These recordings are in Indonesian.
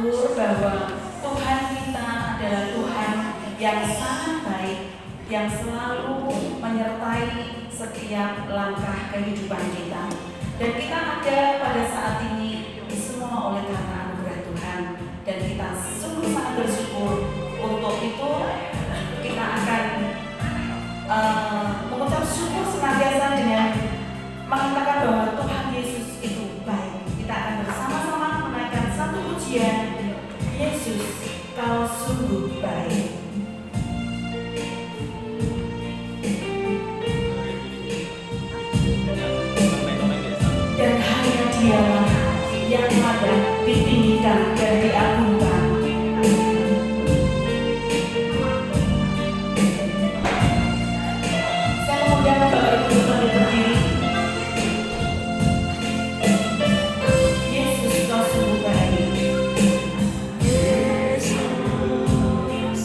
bersyukur bahwa Tuhan kita adalah Tuhan yang sangat baik, yang selalu menyertai setiap langkah kehidupan kita. Dan kita ada pada saat ini semua oleh karena anugerah Tuhan. Dan kita sungguh sangat bersyukur. Untuk itu kita akan mengucap syukur senantiasa dengan mengatakan bahwa Tuhan Yesus itu baik. Kita akan bersama-sama menaikkan satu pujian, Yesus, Kau sungguh baik. Dan hanya Dialah yang layak ditinggikan dan diagungkan. Saya mengundang Bapak Ibu untuk berdiri. Yesus, Kau sungguh baik. Yesus,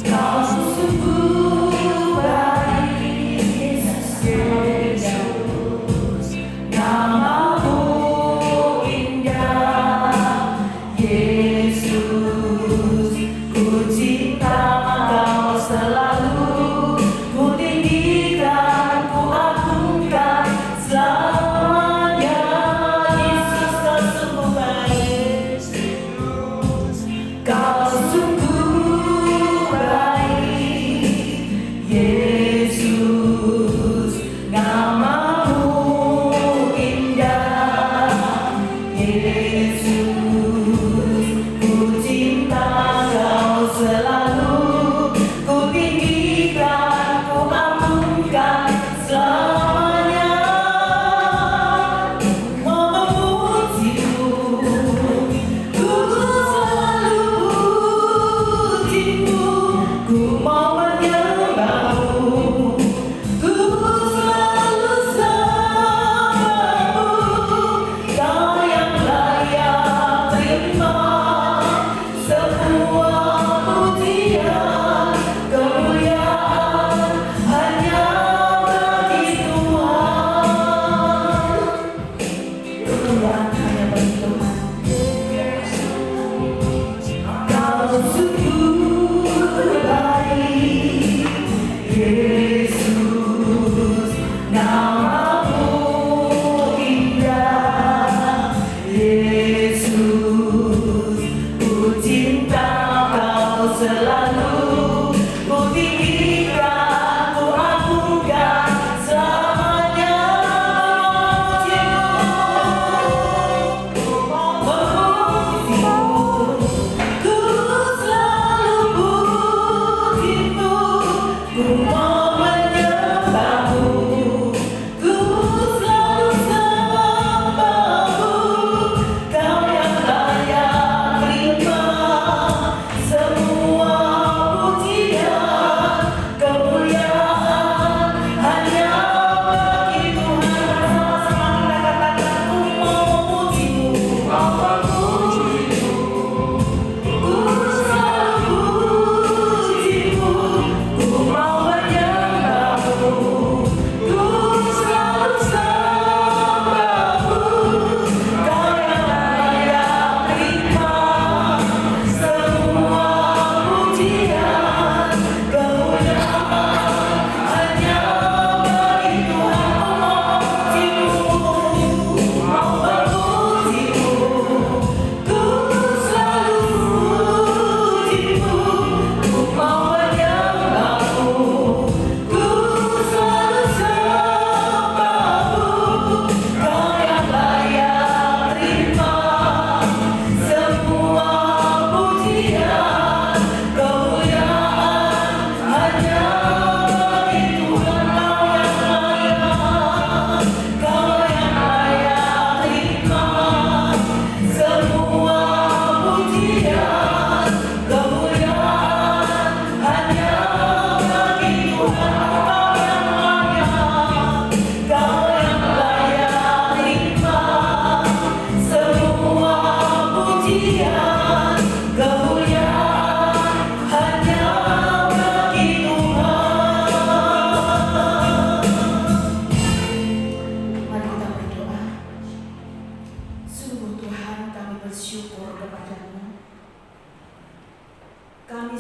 Kau sungguh baik. Yesus, Kau indah. Namamu indah. Yesus.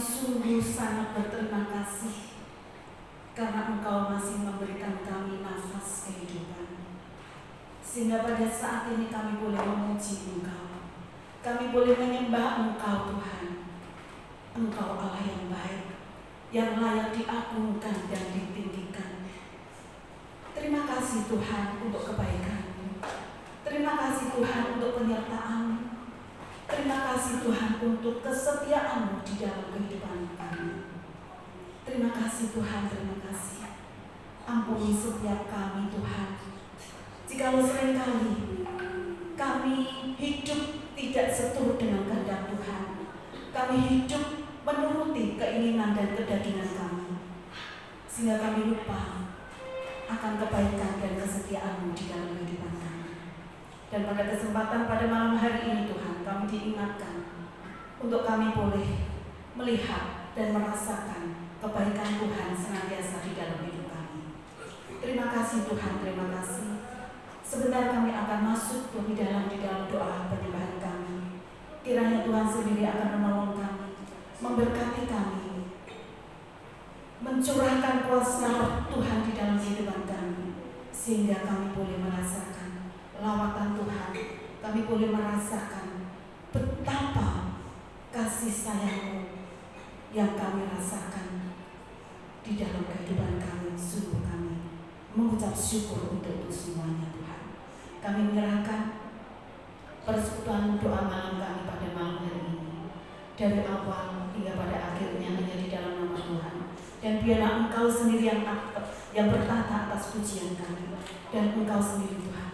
sungguh sangat berterima kasih karena Engkau masih memberikan kami nafas kehidupan. Sehingga pada saat ini kami boleh memuji Engkau. Kami boleh menyembah Engkau Tuhan. Engkau Allah yang baik, yang layak diagungkan dan ditinggikan. Terima kasih Tuhan untuk kebaikan-Mu. Terima kasih Tuhan untuk penyertaan-Mu. Terima kasih Tuhan untuk kesetiaan-Mu di dalam kehidupan kami. Terima kasih Tuhan, terima kasih. Ampuni setiap kami Tuhan. Jikalau seringkali kami hidup tidak seturut dengan kehendak Tuhan, kami hidup menuruti keinginan dan kedagingan kami, sehingga kami lupa akan kebaikan dan kesetiaan-Mu di dalam kehidupan kami. Dan pada kesempatan pada malam hari ini Tuhan, kami diingatkan untuk kami boleh melihat dan merasakan kebaikan Tuhan senantiasa di dalam hidup kami. Terima kasih Tuhan, terima kasih. Sebentar kami akan masuk lebih dalam di dalam doa penyembahan kami. Kiranya Tuhan sendiri akan menolong kami, memberkati kami, mencurahkan kuasa Tuhan di dalam kehidupan kami, sehingga kami boleh merasakan lawatan Tuhan. Kami boleh merasakan betapa kasih sayang-Mu yang kami rasakan di dalam kehidupan kami. Sungguh kami mengucap syukur untuk itu semuanya Tuhan. Kami menyerahkan persekutuan doa malam kami pada malam hari ini, dari awal hingga pada akhirnya hanya di dalam nama Tuhan. Dan biarlah Engkau sendiri yang bertata atas pujian kami, dan Engkau sendiri Tuhan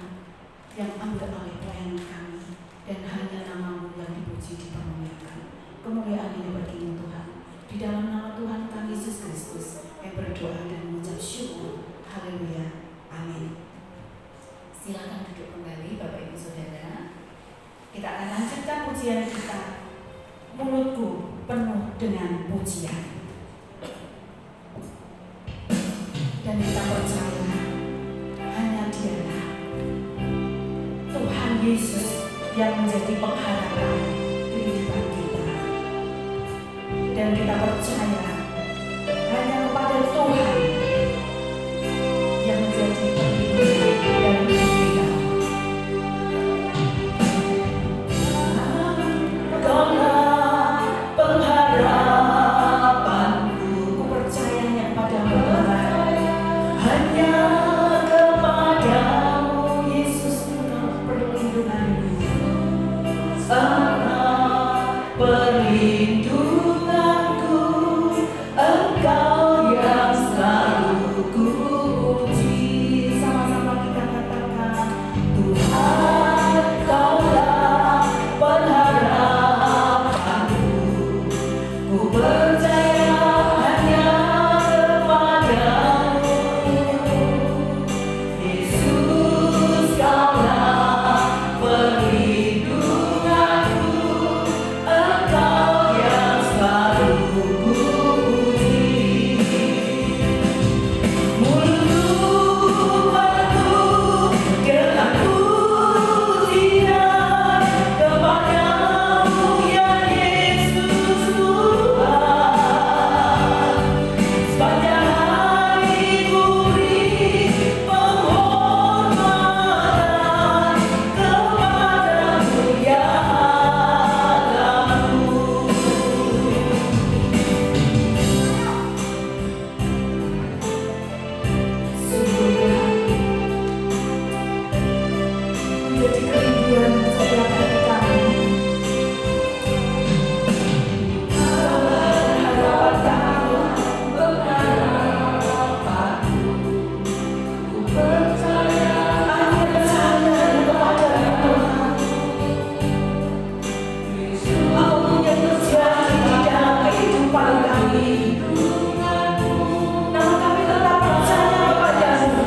yang ambil alih pelayanan kami, dan hanya nama-Mu yang dipuji, dipermuliakan. Kemuliaan ini bagi-Mu Tuhan. Di dalam nama Tuhan kami Yesus Kristus yang berdoa dan mengucap syukur. Haleluya. Amin. Silakan duduk kembali Bapak Ibu Saudara. Kita akan lanjutkan pujian kita. Mulutku penuh dengan pujian. Dan kita percaya hanya Dialah Tuhan Yesus yang menjadi pengharapan kehidupan kita. Dan kita percaya hanya kepada Tuhan yang menjadi perlindungan dalam hidup kita. Engkaulah pengharapanku. Ku percaya hanya kepadamu Tuhan. Hanya kepadamu Yesus Engkau perlindunganku. Perlindunganku, Engkau yang selalu ku puji. Sama-sama kita katakan, Tuhan Kaulah pengharapanku. Ku percaya hanya kepadamu, Yesus Kaulah perlindunganku. Engkau yang selalu ku puji. Mulutku penuh dengan pujian kepadamu ya Yesus Tuhan. Sepanjang hari ku beri penghormatan kepadamu ya Allahku. Sungguh Tuhan, menjadi kerinduan setiap hati kami. Apapun yang terjadi di dalam kehidupan kami, namun kami tetap percaya kepadamu.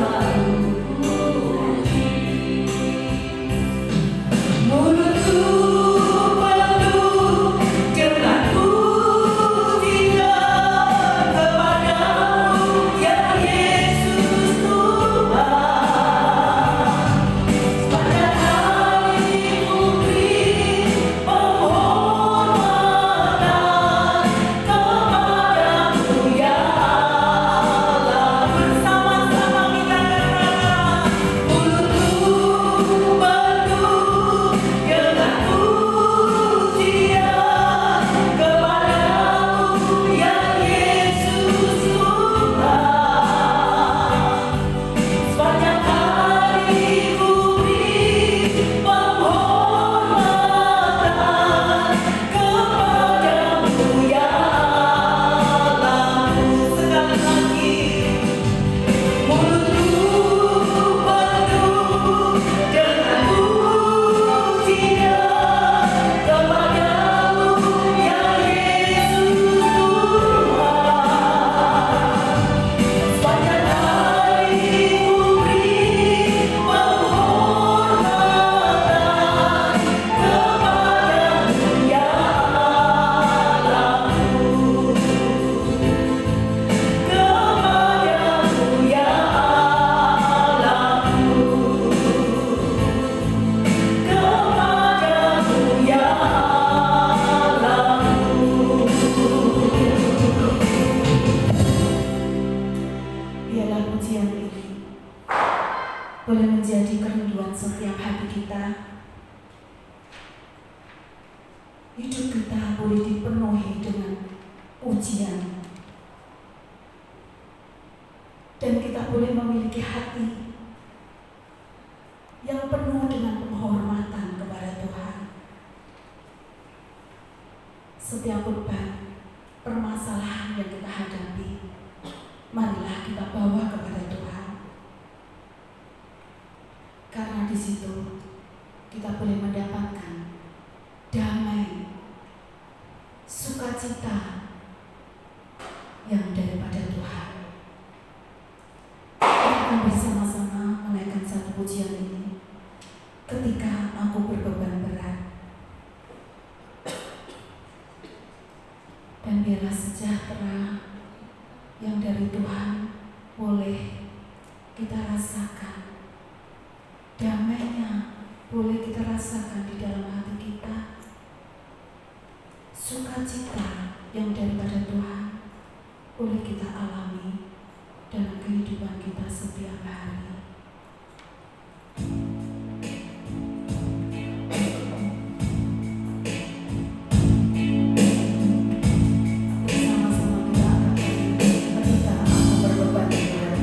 setiap hati kita. Hidup kita boleh dipenuhi dengan pujian, dan kita boleh memiliki hati yang penuh dengan penghormatan kepada Tuhan. Setiap beban, permasalahan yang kita hadapi, marilah kita bawa kepada Tuhan. Karena di situ kita boleh mendapatkan damai, sukacita yang daripada Tuhan. Kita akan bersama-sama menaikkan satu pujian ini. Ketika aku berbeban berat, dan biarlah sejahtera yang dari Tuhan boleh kita rasakan, damainya boleh kita rasakan di dalam hati kita, sukacita yang daripada Tuhan boleh kita alami dalam kehidupan kita setiap hari. Bersama-sama kita akan ketika aku berbeban berat.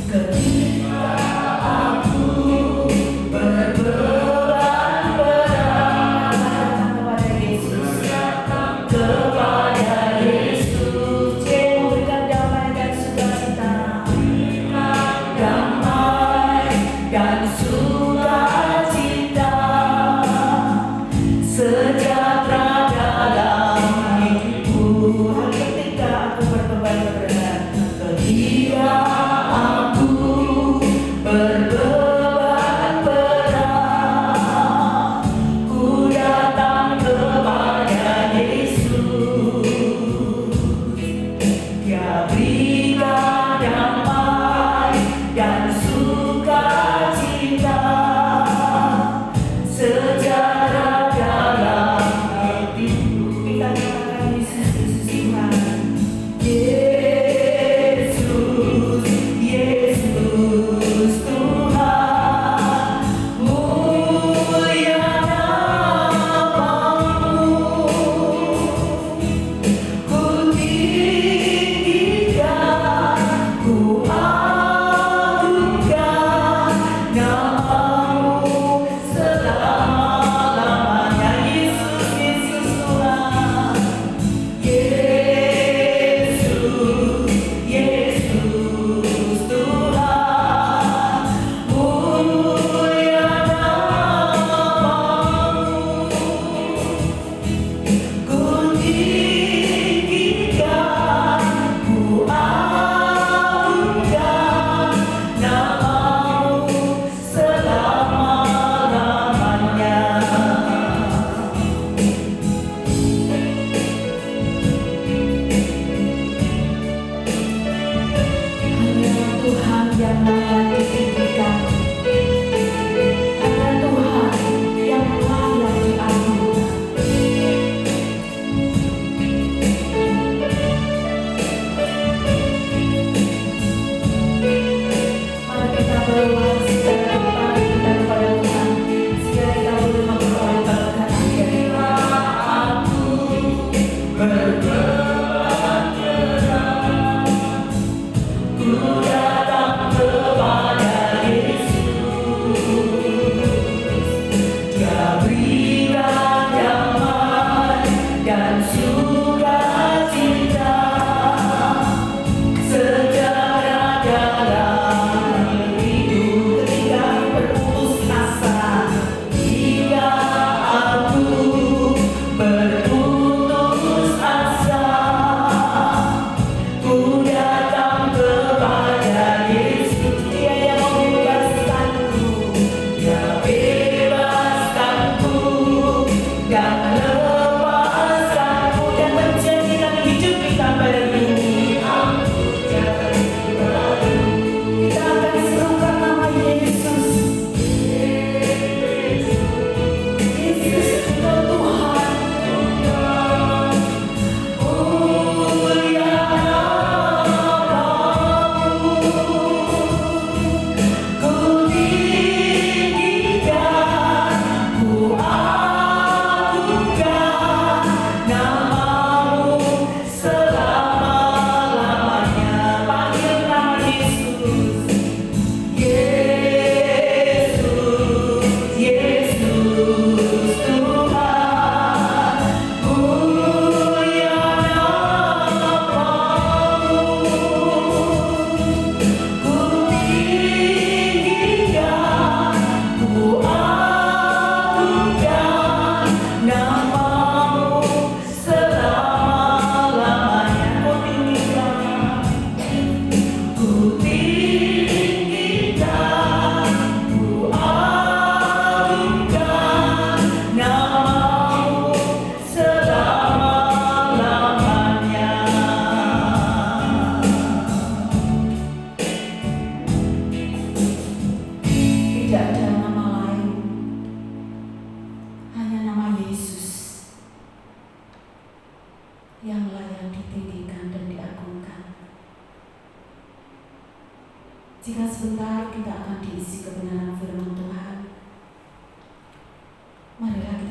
Ketika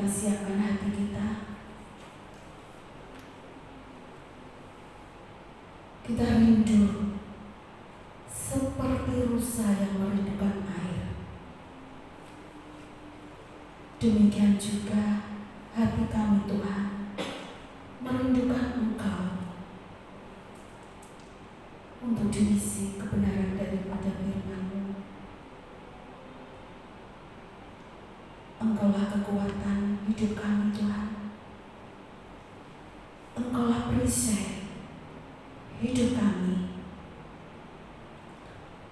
siapkan hati kita. Kita rindu seperti rusa yang merindukan air. Demikian juga hati kami Tuhan, merindukan Engkau untuk diisi kebenaran daripada firman-Mu. Engkaulah kekuatan hidup kami Tuhan. Engkaulah perisai hidup kami,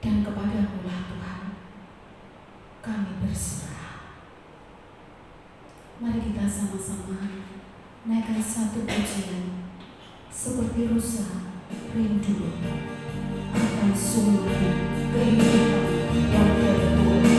dan kepada-Mu lah Tuhan kami berserah. Mari kita sama-sama naikkan satu pujian seperti rusa rindu akan sumber kehidupan yang tertutup.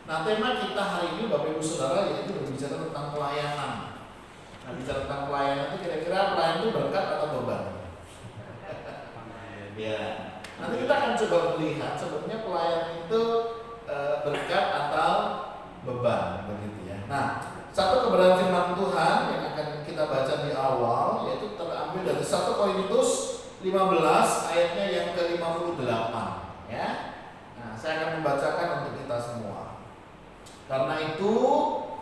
Nah, tema kita hari ini Bapak Ibu Saudara yaitu berbicara tentang pelayanan. Nah, bicara tentang pelayanan itu kira-kira pelayanan itu berkat atau beban? Ya. Nanti kita akan coba melihat sebetulnya pelayanan itu berkat atau beban, begitu ya. Nah, satu kebenaran firman Tuhan yang akan kita baca di awal yaitu terambil dari 1 Korintus 15 ayatnya yang ke-58 ya. Nah, saya akan membacakan untuk kita semua. Karena itu,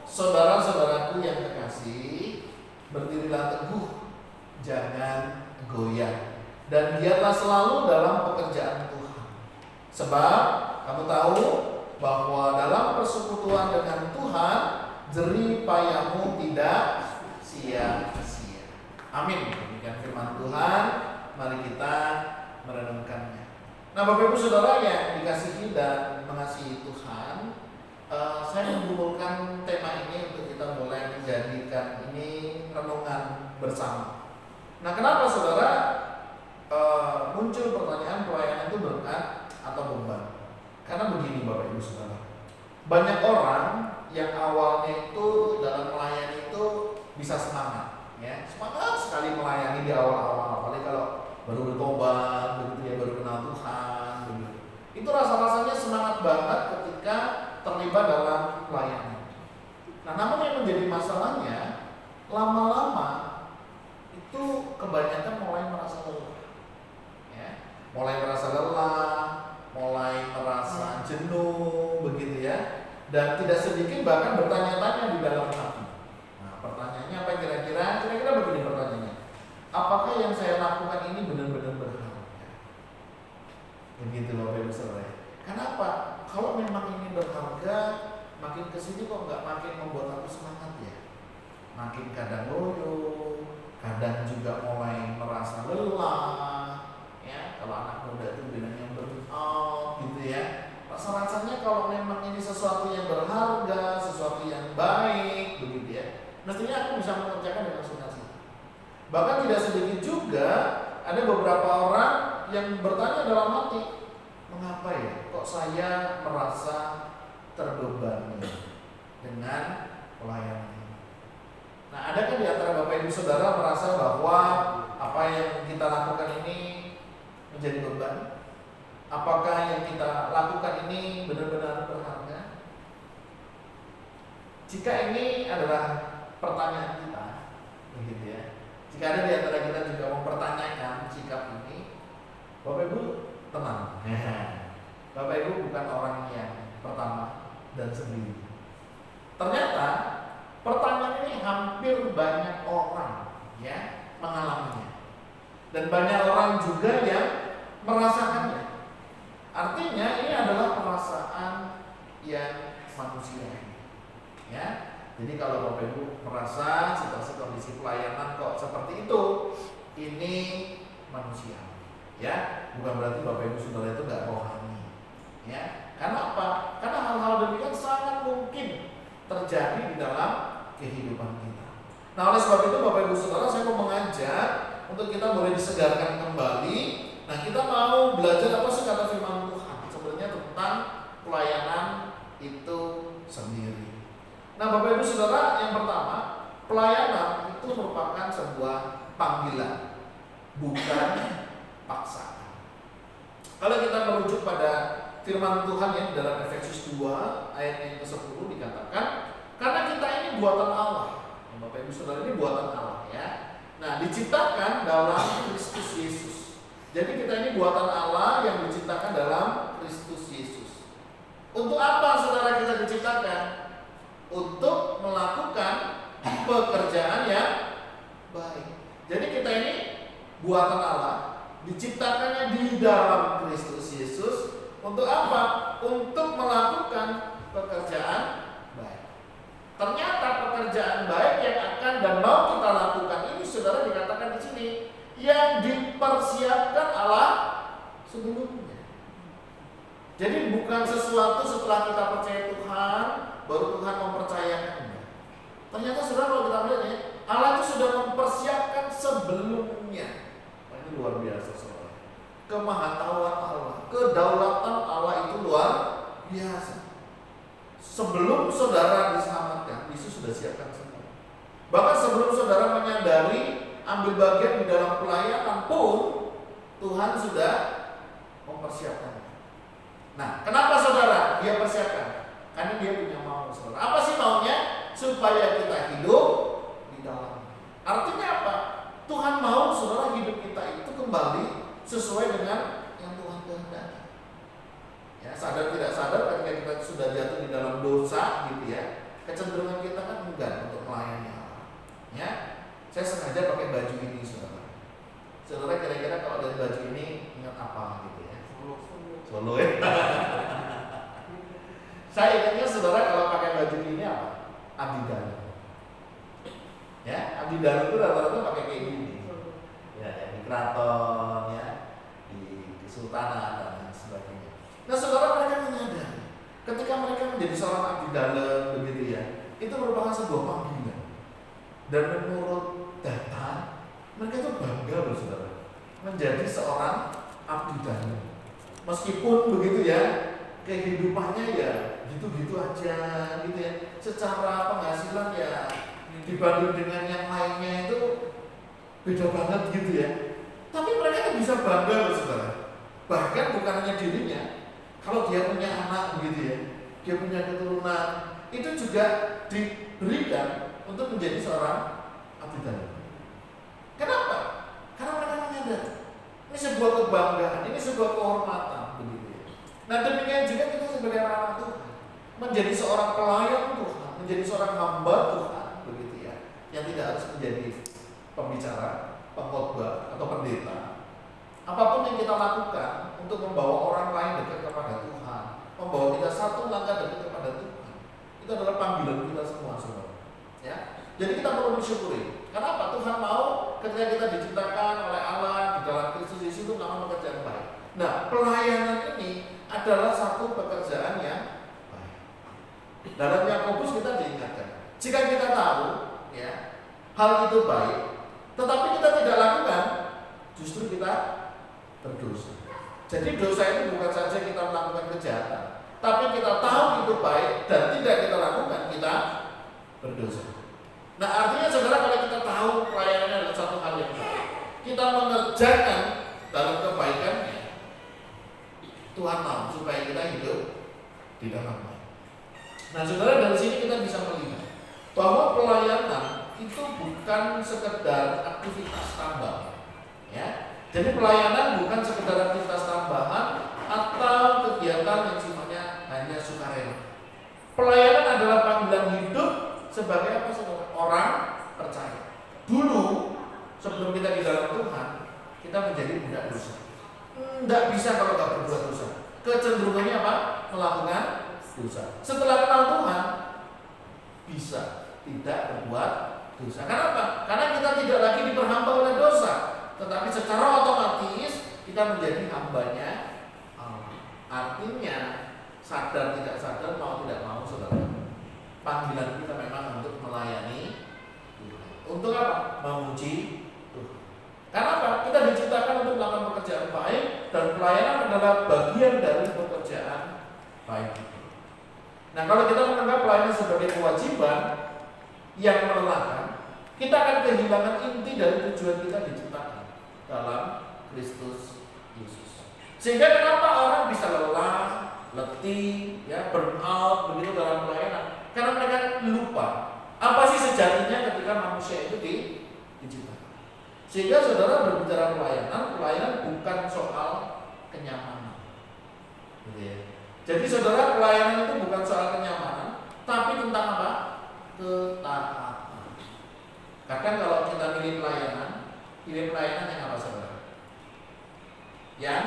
saudara-saudaraku yang kekasih, berdirilah teguh, jangan goyah, dan giatlah selalu dalam pekerjaan Tuhan. Sebab kamu tahu bahwa dalam persekutuan dengan Tuhan, jerih payahmu tidak sia-sia. Amin. Demikian firman Tuhan. Mari kita merenungkannya. Nah, Bapak Ibu Saudara yang dikasihi dan mengasihi Tuhan, saya mengumpulkan tema ini untuk kita mulai menjadikan ini renungan bersama. Nah, kenapa saudara muncul pertanyaan pelayanan itu berkat atau beban? Karena begini Bapak Ibu Saudara, banyak orang yang awalnya itu dalam melayani itu bisa semangat, ya semangat sekali melayani di awal-awal, apalagi kalau baru bertobat, begitu ya, baru kenal Tuhan, begitu. Itu rasa-rasanya semangat banget ketika terlibat dalam pelayanan. Nah, namun yang menjadi masalahnya, lama-lama itu kebanyakan mulai merasa lelah, ya, mulai merasa lelah, mulai merasa jenuh, begitu ya, dan tidak sedikit bahkan bertanya-tanya di dalam hati. Nah, pertanyaannya apa kira-kira? Kira-kira begini pertanyaannya: apakah yang saya lakukan ini benar-benar berharga? Begitu Bapak Ibu Saudara. Kenapa? Kalau memang ini berharga, makin kesini kok nggak makin membuat aku semangat ya? Makin kadang loyo, kadang juga mulai merasa lelah, ya. Kalau anak muda itu bilangnya burnout, gitu ya. Rasa-rasanya kalau memang ini sesuatu yang berharga, sesuatu yang baik, begitu ya, mestinya aku bisa mengerjakan dengan sukacita. Bahkan tidak sedikit juga ada beberapa orang yang bertanya dalam hati, mengapa ya kok saya merasa terbebani dengan pelayanan ini? Nah, adakah di antara Bapak Ibu Saudara merasa bahwa apa yang kita lakukan ini menjadi beban? Apakah yang kita lakukan ini benar-benar berharga? Jika ini adalah pertanyaan kita, begitu ya. Jika ada di antara kita juga mempertanyakan sikap ini, Bapak Ibu tenang. Bapak Ibu bukan orang yang pertama dan sendiri. Ternyata pertanyaan ini hampir banyak orang ya mengalaminya, dan banyak orang juga yang merasakannya. Artinya ini adalah perasaan yang manusia, ya. Jadi kalau Bapak Ibu merasa situasi kondisi pelayanan kok seperti itu, ini manusia, ya. Bukan berarti Bapak Ibu Saudara itu nggak rohani, ya. Karena apa? Karena hal-hal demikian sangat mungkin terjadi di dalam kehidupan kita. Nah, oleh sebab itu Bapak Ibu Saudara, saya mau mengajak untuk kita boleh disegarkan kembali. Nah, kita mau belajar apa sih kata firman Tuhan sebenarnya tentang pelayanan itu sendiri. Nah, Bapak Ibu Saudara, yang pertama, pelayanan itu merupakan sebuah panggilan, bukan paksaan. Kalau kita merujuk pada firman Tuhan yang dalam Efesus 2 ayat yang ke-10 dikatakan, karena kita ini buatan Allah. Bapak Ibu Saudara, ini buatan Allah ya. Nah, diciptakan dalam Kristus Yesus. Jadi kita ini buatan Allah yang diciptakan dalam Kristus Yesus. Untuk apa saudara kita diciptakan? Untuk melakukan pekerjaan yang baik. Jadi kita ini buatan Allah, diciptakannya di dalam Kristus Yesus. Untuk apa? Untuk melakukan pekerjaan baik. Ternyata pekerjaan baik yang akan dan mau kita lakukan ini, saudara, dikatakan di sini, yang dipersiapkan Allah sebelumnya. Jadi bukan sesuatu setelah kita percaya Tuhan baru Tuhan mempercayakannya. Ternyata saudara, kalau kita melihat ya, Allah itu sudah mempersiapkan sebelumnya. Nah, ini luar biasa saudara. Kemahatauan Allah, kedaulatan Allah itu luar biasa. sebelum saudara diselamatkan, Yesus sudah siapkan semua. Bahkan sebelum saudara menyadari ambil bagian di dalam pelayanan pun, Tuhan sudah mempersiapkan. Nah, kenapa saudara dia persiapkan? Karena dia punya mau, saudara. Apa sih maunya? Supaya kita hidup di dalam. Artinya apa? Tuhan mau saudara hidup kita itu kembali sesuai dengan yang Tuhan kehendaki. Ya, sadar tidak sadar ketika kita sudah jatuh di dalam dosa gitu ya, kecenderungan kita kan enggan untuk melayani Allah. Ya, saya sengaja pakai baju ini, saudara. Saudara kira-kira kalau lihat baju ini ingat apa gitu ya? Solo ya. Saya ingatnya saudara kalau pakai baju ini apa? Abdi dalam. Ya, abdi dalam itu rata-rata pakai kayak gini. Ya, di keraton ya, di kesultanan dan lain sebagainya. Nah, saudara mereka menyadari ketika mereka menjadi seorang abdi dalam begitu ya, itu merupakan sebuah panggilan. Dan menurut data, mereka itu bangga loh saudara menjadi seorang abdi dalam. Meskipun begitu ya, kehidupannya ya gitu-gitu aja gitu ya. Secara penghasilan ya dibanding dengan yang lainnya itu beda banget gitu ya. Tapi mereka tuh bisa bangga loh saudara. Bahkan bukan hanya dirinya, kalau dia punya anak begitu ya, dia punya keturunan, itu juga diberikan untuk menjadi seorang abdi dalam. Kenapa? Karena mereka menyadari ini sebuah kebanggaan, ini sebuah kehormatan begitu ya. Nah, demikian juga kita sebagai anak Tuhan menjadi seorang pelayan Tuhan, menjadi seorang hamba Tuhan begitu ya, yang tidak harus menjadi pembicara, pengkhotbah atau pendeta. Apapun yang kita lakukan untuk membawa orang lain dekat kepada Tuhan, membawa kita satu langkah dekat kepada Tuhan, itu adalah panggilan kita semua, saudara. Ya, jadi kita perlu bersyukuri. Kenapa? Tuhan mau ketika kita diciptakan oleh Allah di dalam Kristus Yesus itu melakukan pekerjaan baik. Nah, pelayanan ini adalah satu pekerjaan yang baik. Dalam Yakobus kita diingatkan, jika kita tahu ya hal itu baik, tetapi kita tidak lakukan, justru kita berdosa. Jadi dosa itu bukan saja kita melakukan kejahatan, tapi kita tahu itu baik dan tidak kita lakukan, kita berdosa. Nah, artinya saudara, kalau kita tahu pelayanannya adalah satu hal yang baik, kita mengerjakan dalam kebaikannya, Tuhan mau supaya kita hidup di dalamnya. Nah, saudara, dari sini kita bisa melihat bahwa pelayanan itu bukan sekedar aktivitas tambahan, ya. Jadi pelayanan bukan sekedar aktivitas tambahan atau kegiatan yang sifatnya hanya sukarela. Pelayanan adalah panggilan hidup sebagai apa, saudara? Orang percaya. Dulu sebelum kita di dalam Tuhan, kita menjadi budak dosa. Tidak bisa kalau nggak berbuat dosa. Kecenderungannya apa? Melakukan dosa. Setelah kenal Tuhan, bisa tidak berbuat dosa. Kenapa? Karena kita tidak lagi diperhamba oleh dosa, tetapi secara otomatis kita menjadi hambanya Allah. Artinya sadar tidak sadar, mau tidak mau, saudara, panggilan kita memang untuk melayani Tuhan. Untuk apa? Memuji Tuhan. Karena apa? Kita diciptakan untuk melakukan pekerjaan baik, dan pelayanan adalah bagian dari pekerjaan baik. Nah, kalau kita menganggap pelayanan sebagai kewajiban yang melelahkan, kita akan kehilangan inti dari tujuan kita diciptakan dalam Kristus Yesus. Sehingga kenapa orang bisa lelah, letih, ya, burn out begitu dalam pelayanan? Karena mereka lupa apa sih sejatinya ketika manusia itu diciptakan. Sehingga saudara berbicara pelayanan bukan soal kenyamanan. Gitu ya. Jadi saudara, pelayanan itu bukan soal kenyamanan, tapi tentang apa? Ketaatan. Kadang kalau kita pilih pelayanan yang apa, saudara? Yang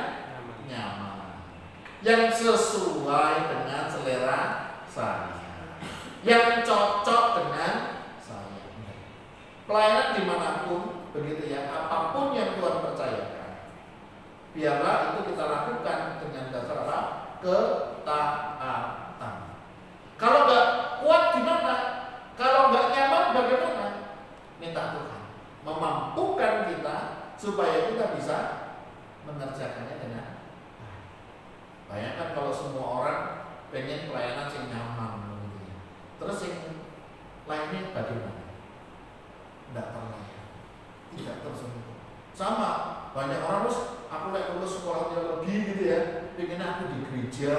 nyaman, yang sesuai dengan selera saya, yang cocok dengan saya. Pelayanan dimanapun begitu ya, apapun yang Tuhan percayakan, biarlah itu kita lakukan dengan dasar apa? Ketaatan. Kalau nggak kuat gimana? Kalau nggak nyaman bagaimana? Minta Tuhan memampukan kita supaya kita bisa mengerjakannya dengan baik. Bayangkan kalau semua orang pengen pelayanan yang nyaman, lainnya bagaimana? Tidak terlayani, tidak tersentuh. Sama banyak orang terus aku lulus sekolah teologi gitu ya, pengen aku di gereja,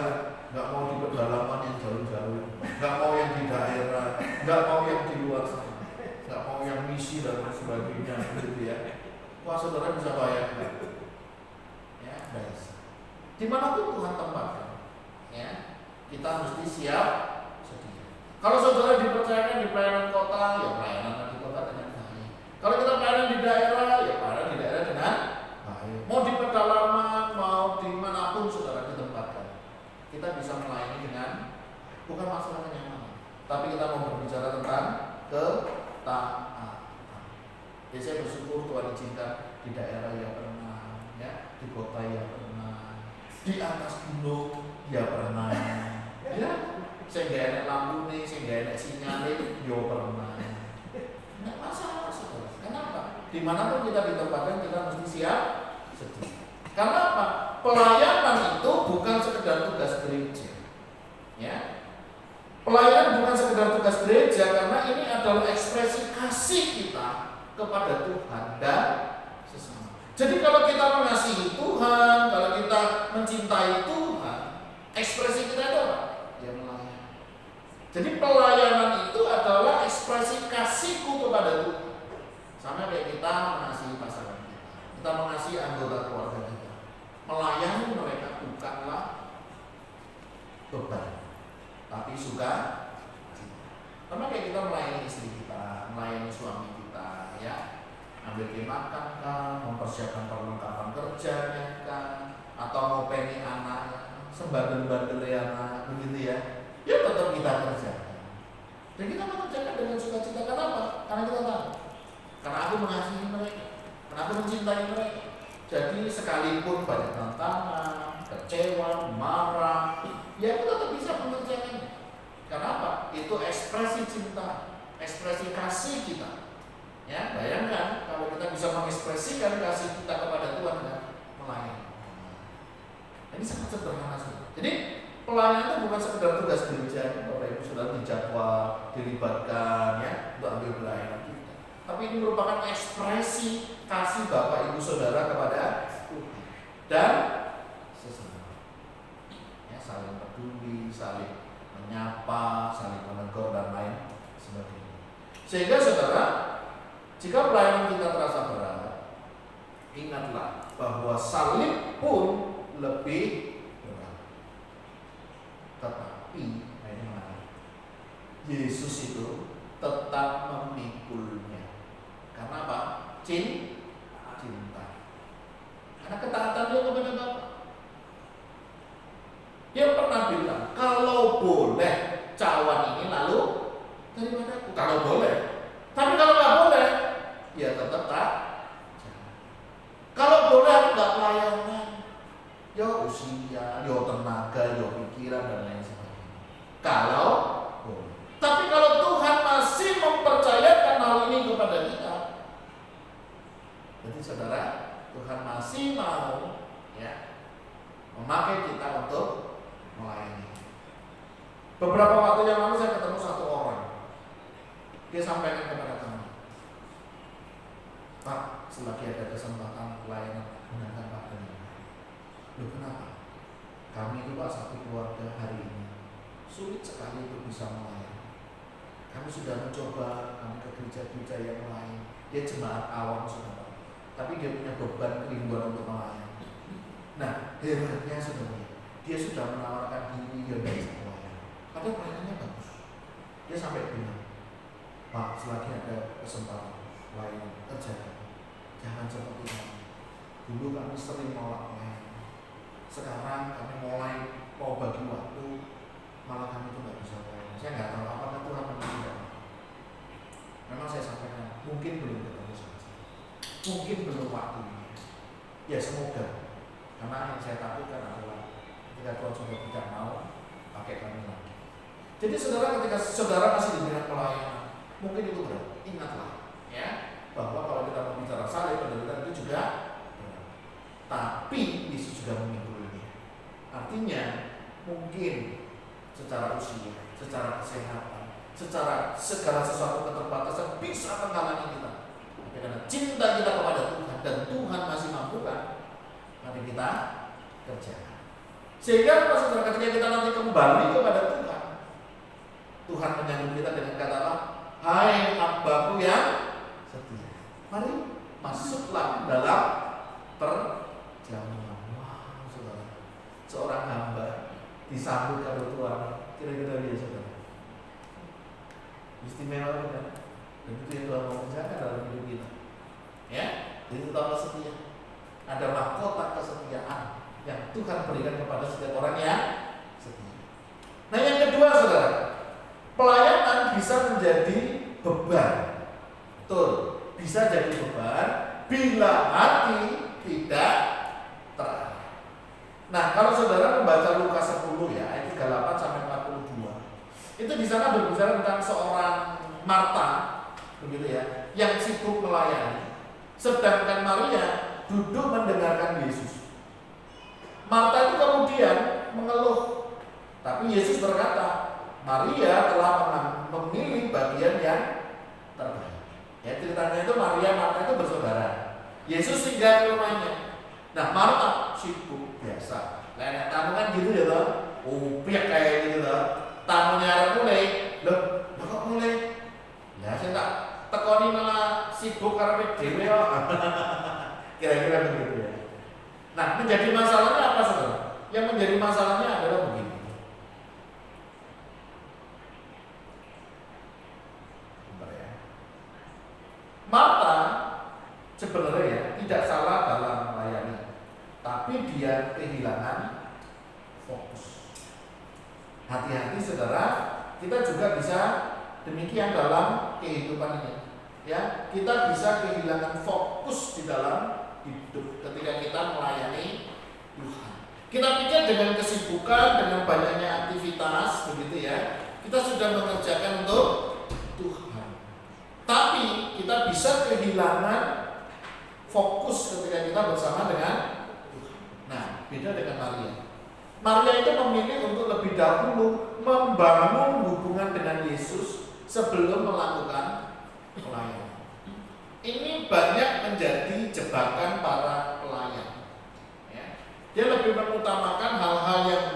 nggak mau di pedalaman yang jauh-jauh, nggak mau yang di daerah, nggak mau yang di luar sana, nggak mau yang misi dan lain sebagainya gitu ya. Wah, saudara bisa bayangkan ya, guys, dimanapun Tuhan tempatkan ya, kita mesti siap sedia. Kalau saudara dipercayakan di pelayanan kota, ya pelayanan di kota dengan baik. Kalau kita pelayanan di daerah, ya pelayanan di daerah dengan baik. Mau di pedalaman, mau dimanapun saudara ditempatkan, kita bisa melayani dengan bukan masalah kenyamanan, tapi kita mau berbicara tentang ketaatan. Jadi saya bersyukur Tuhan izinkan di daerah ya pernah, ya di kota ya pernah, di atas gunung ya pernah, ya saya nggak enak lampu nih, saya nggak enak sinyal ya pernah. Nggak masalah saudara. Kenapa? Dimanapun kita ditempatkan kita mesti siap sedia. Karena apa? Pelayanan itu bukan sekedar tugas gereja, ya. Pelayanan bukan sekedar tugas gereja, karena ini adalah ekspresi kasih kita kepada Tuhan dan sesama. Jadi kalau kita mengasihi Tuhan, kalau kita mencintai Tuhan, ekspresi kita itu apa? Ya melayani. Jadi pelayanan itu adalah ekspresi kasihku kepada Tuhan. Sama kayak kita mengasihi pasangan kita, kita mengasihi anggota keluarga kita. Melayani mereka bukanlah beban, tapi suka. Sama kayak kita melayani istri kita, melayani suami kita, ya, ambil dia makan kan, mempersiapkan perlengkapan kerjanya kan, atau ngopeni anaknya, sembadel-badel anak, begitu ya. Ya tetap kita kerjakan. Dan kita mengerjakan dengan sukacita. Kenapa? Karena kita tahu, karena aku mengasihi mereka, karena aku mencintai mereka. Jadi sekalipun banyak tantangan, kecewa, marah, ya aku tetap bisa mengerjakannya. Kenapa? Itu ekspresi cinta, ekspresi kasih kita. Ya, bayangkan kalau kita bisa mengekspresikan kasih kita kepada Tuhan dan melayani. Ini sangat sederhana saudara. Jadi pelayanan itu bukan sekedar tugas gereja, Bapak Ibu sudah dijadwal, dilibatkan ya untuk ambil pelayanan kita. Tapi ini merupakan ekspresi kasih Bapak Ibu Saudara kepada Tuhan dan sesama. Ya, saling peduli, saling menyapa, saling menegur dan lain sebagainya. Sehingga saudara, jika pelayanan kita terasa berat, ingatlah bahwa salib pun lebih berat. Tetapi Yesus itu tetap memikulnya. Karena apa? Cinta. Karena ketaatan dia kepada Bapa. Dia pernah bilang, kalau boleh cawan ini lalu daripadaku. Kalau boleh. Tapi kalau nggak boleh, ya tetap tak. Kalau boleh aku nggak pelayanan. Ya usia, ya tenaga, ya pikiran dan lain sebagainya. Kalau boleh. Tapi kalau Tuhan masih mempercayakan hal ini kepada kita, jadi saudara, Tuhan masih mau ya memakai kita untuk melayani. Beberapa waktu yang lalu saya ketemu satu orang. Dia sampaikan kepada kami, Pak, selagi ada kesempatan pelayanan, gunakan Pak Daniel. Loh kenapa? Kami itu Pak satu keluarga hari ini sulit sekali untuk bisa melayani. Kami sudah mencoba, kami ke gereja-gereja yang lain. Dia jemaat awam saudara, tapi dia punya beban kerinduan untuk melayani. Nah, hebatnya saudara, dia sudah menawarkan diri dia bisa melayani. Padahal pelayanannya bagus. Dia sampai bilang, Pak, selagi ada kesempatan lain kerjakan, jangan seperti ini. Dulu kami sering nolak pelayanan, sekarang kami mulai mau bagi waktu, malah kami itu nggak bisa pelayanan. Saya nggak tahu apakah Tuhan mengizinkan. Memang saya sampaikan, mungkin belum ketemu sama saya, mungkin belum waktunya. Ya semoga, karena yang saya takutkan adalah ketika Tuhan sudah tidak mau pakai kami lagi. Jadi saudara, ketika saudara masih diberikan pelayanan, mungkin itu berat. Ingatlah ya, bahwa kalau kita berbicara salib, penderitaan itu juga berat. Tapi Yesus sudah memikulnya. Artinya mungkin secara usia, secara kesehatan, secara secara segala sesuatu keterbatasan bisa menghalangi kita. Tapi karena cinta kita kepada Tuhan dan Tuhan masih mampukan, mari kita kerjakan. Sehingga saudara, ketika kita nanti kembali kepada Tuhan, Tuhan menyambut kita dengan kata apa? Hai hambaku yang setia, mari masuklah dalam perjamuan. Wah, saudara, seorang hamba disambut oleh Tuhan, kira-kira dia saudara, istimewa kan? Dan itu yang Tuhan mau kerjakan dalam hidup kita. Ya, jadi tetaplah setia. Ada mahkota kesetiaan yang Tuhan berikan kepada setiap orang yang setia. Nah, yang kedua saudara, pelayanan bisa menjadi beban. Betul, bisa jadi beban bila hati tidak terarah. Nah, kalau saudara membaca Lukas 10 ya, ayat 38 sampai 42. Itu di sana berbicara tentang seorang Marta, begitu ya, yang sibuk melayani. Sedangkan Maria duduk mendengarkan Yesus. Marta itu kemudian mengeluh, tapi Yesus berkata, Maria telah memilih bagian yang terbaik. Ya, ceritanya itu Maria Marta itu bersaudara. Yesus singgah ke rumahnya. Nah, Marta sibuk biasa. Kayak tamu kan gitu ya toh. Upiak kayak gitu toh. Tamunya harus mulai. Loh kok mulai? Ya saya tak tekoni malah sibuk karena dhewe yo. Kira-kira begitu ya. Nah, menjadi masalahnya apa saudara? Yang menjadi masalahnya adalah begini. Marta sebenarnya ya tidak salah dalam melayani, tapi dia kehilangan fokus. Hati-hati saudara, kita juga bisa demikian dalam kehidupan ini. Ya, kita bisa kehilangan fokus di dalam hidup ketika kita melayani Tuhan. Kita pikir dengan kesibukan, dengan banyaknya aktivitas, begitu ya, kita sudah mengerjakan untuk Tuhan. Tapi kita bisa kehilangan fokus ketika kita bersama dengan Tuhan. Nah, beda dengan Maria. Maria itu memilih untuk lebih dahulu membangun hubungan dengan Yesus sebelum melakukan pelayanan. Ini banyak menjadi jebakan para pelayan. Ya. Dia lebih mengutamakan hal-hal yang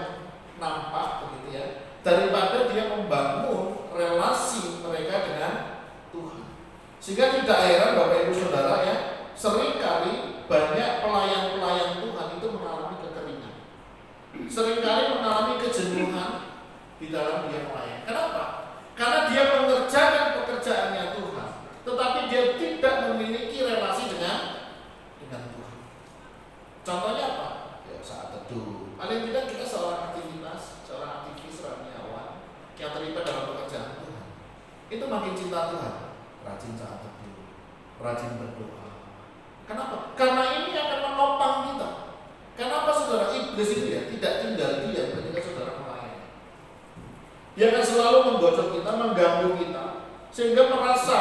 nampak, begitu ya, daripada dia membangun relasi mereka dengan Tuhan. Sehingga tidak heran Bapak Ibu Saudara ya, seringkali banyak pelayan-pelayan Tuhan itu mengalami kekeringan. Seringkali mengalami kejenuhan di dalam dia melayani. Kenapa? Karena dia mengerjakan pekerjaannya Tuhan, tetapi dia tidak memiliki relasi dengan Tuhan. Contohnya apa? Ya, saat teduh. Paling tidak kita seorang aktivitas, seorang aktivis rohaniawan yang terlibat dalam pekerjaan Tuhan, itu makin cinta Tuhan. Rajin saat teduh, rajin berdoa. Kenapa? Karena ini akan menopang kita. Kenapa saudara? Iblis itu ya tidak tinggal diam ketika saudara melayani. Dia akan selalu menggocok kita, mengganggu kita, sehingga merasa